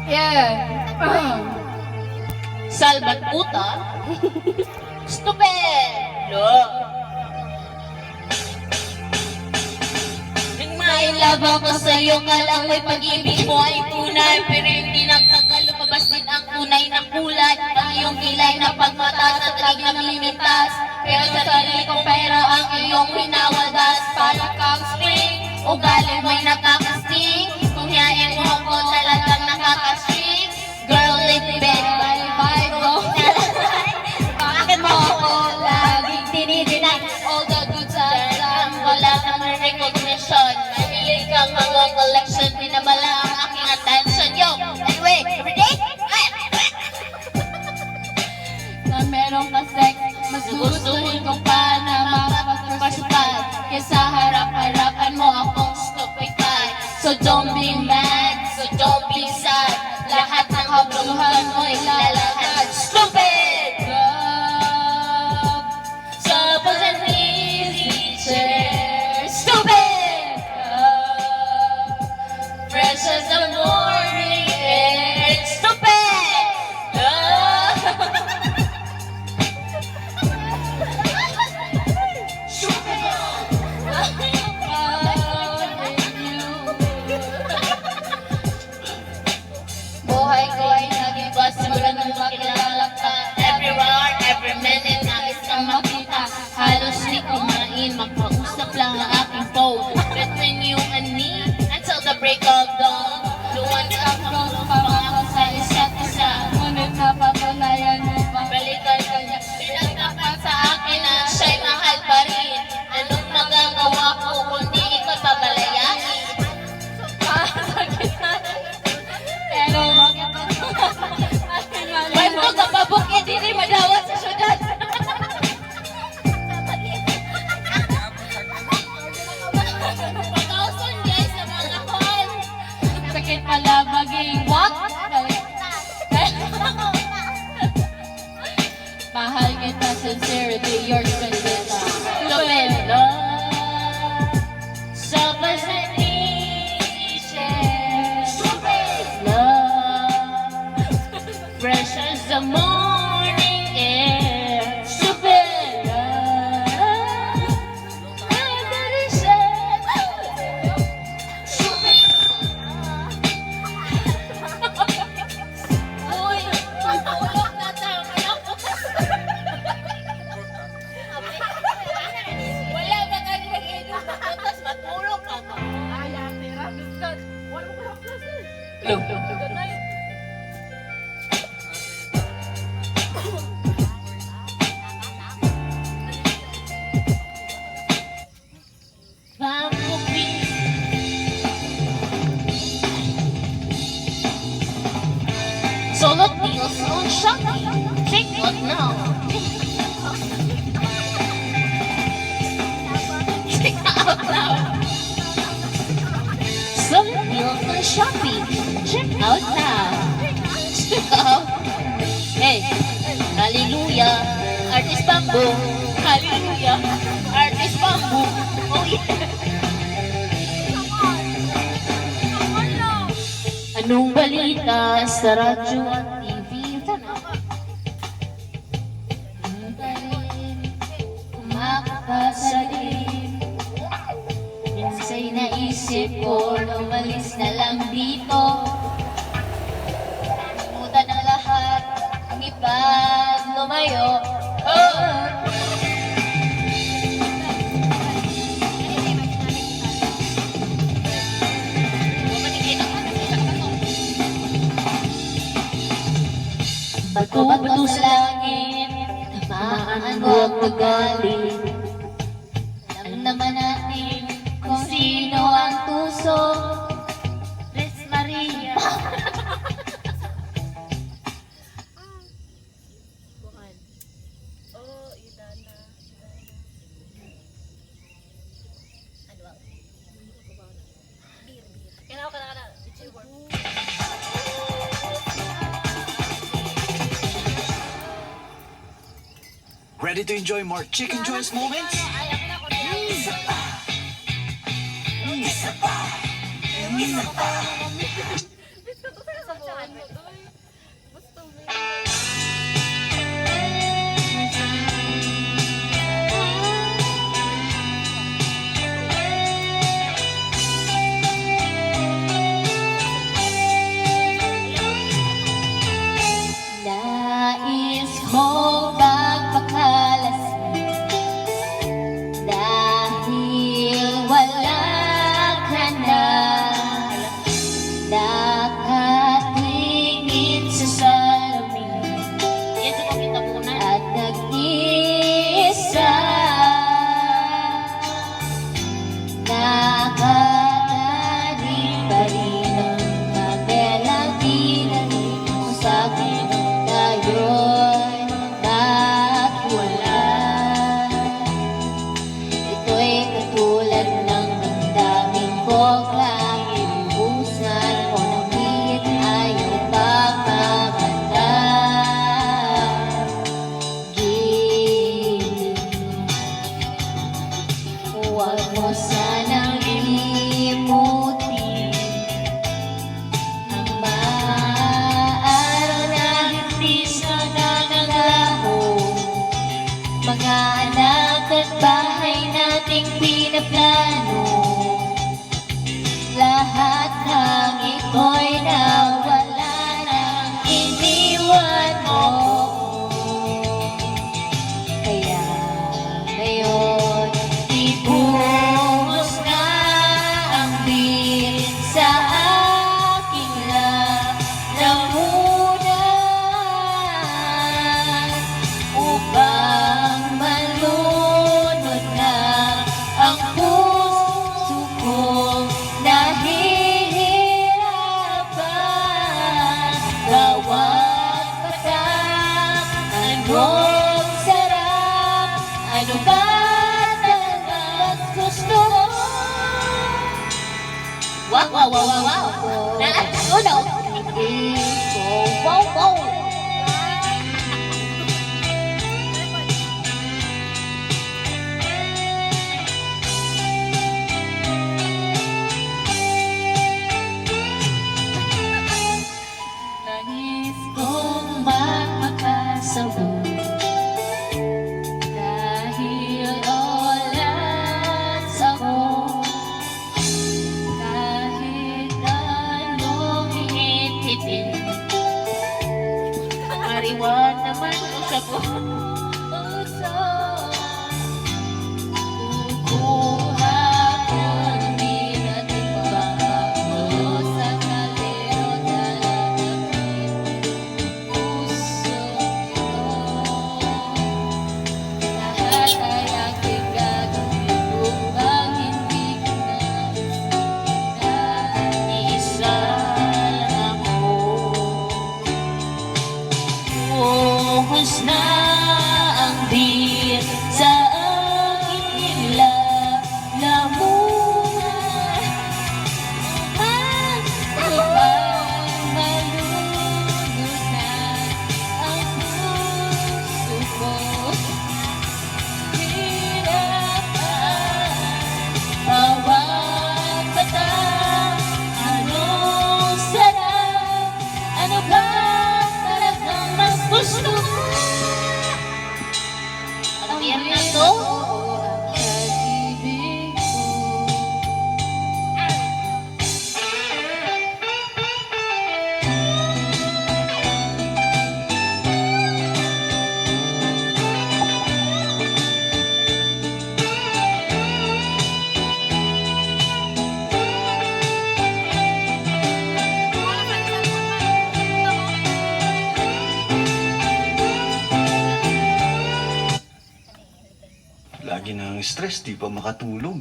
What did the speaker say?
Yeah. Salbat puta? Stupendo! Nang may love ako sa'yo, kala ko'y pag-ibig mo ay tunay. Pero hindi nagtagal, lumabas din ang tunay na kulay. Ang iyong kilay na pagmata sa talig na mimitas. Pero sa sarili ko pero ang iyong hinawadas. Para kang spring, ugali mo'y nakakasting. Kung hiyain mo ako talagang nakakasting. Girl, live bed, bye-bye, go. Bakit mo ako laging dinidinay? All the good times, wala kang recognition. Mahilig kang mga collection, pinabala ang aking attention. Yo, anyway, everyday? Na meron ka sex, mas gustuhin kong pa na mapapagpasupad. Kesa harap-harapan mo akong stupid pie. So don't be mad, so don't be sad. Lahat ng kabuluhan mo ilalahad. Stupid! Love, Suppose an easy chair. Stupid! Fresh as the morning air. Stupid! Buhay ko ay naging basura nung makilala ka. Everywhere, every minute, nais kang makita. Halos di kumain, magpausap lang ang aking phone. Between you and me, until the break of dawn. Luwan ka kung pangako sa isa't isa. ngunit napatunayan mo pa. Balikan ka niya, pinagtapat sa akin na siya'y mahal pa rin. Anong magagawa ko kundi ikaw babalayain? Pero bakit ito? Aking mali Why mo mo ka pabukid, hindi madawat sa syudad? Pagkausan guys sa mga call. sakit pala maging what? Mahal kita, sincerity, yours, Vendetta. Stupendo. Sopas na share. Love. Fresh as the morning air. Stupendo. Uy, matulog na tayo. Wala ba ka nag-inom na tapos matulog ka ko? Solo deals on Shopee. Check out now. Check out now. Solo deals on Shopee. Check out now. Check out. Hey, hallelujah. Artist Bamboo. Hallelujah. Artist Bamboo. Oh yeah. Anong balita sa radyo at TV? Kumakasalim. Minsa'y naisip ko, lumalis na lang dito. Kalimutan ang lahat, ang ipag lumayo. Oh! Bato-bato sa langit, tamaan mo ang magaling. Alam naman natin kung sino ang tuso. Tres Maria. Ready to enjoy more Chicken Joy's moments? Isa pa! Nais mong magpakalasing dahil wala ka na nakatingin sa salamin Ito ko kita muna. at nag-iisa nakatanim pa rin ang melody na mo sa akin ngayon nagwala. Ito'y katulad ng damdamin ko, langit busan o nangit ayaw pagmamanda. Huwag mo sanang limutin ang mga araw na hindi sana nangako, mga anak at bahay nating pinaplano. Lahat ng ito'y nawala nang iniwan mo. Kaya ngayon, ibuhos na ang bilis sa aking lalamunan upang malunod na ang puso kong nahihirapan. Bawat patak, anong sarap, ano ba talagang gusto mo? Wow, wow, wow, wow, wow. Uno. Wow, wow. Nais kong makakasabot dahil oras ako. Kahit anong Hit-hitin. Mariwan naman ko sa ko. puso, kukuha ko din at ipapakulo sa kalero dalagin puso ito. Lahat ay aking gagawin upang hindi ka na Isa lang ako. buhos na ang bir sa aking lalamunan upang malunod na ang puso ko. Hirapan bawat batang, anong sarap, ano ba talagang mas gusto mo? Ang beer na to. Ang pag-ibig ko. Lagi nang stress, di pa makatulog.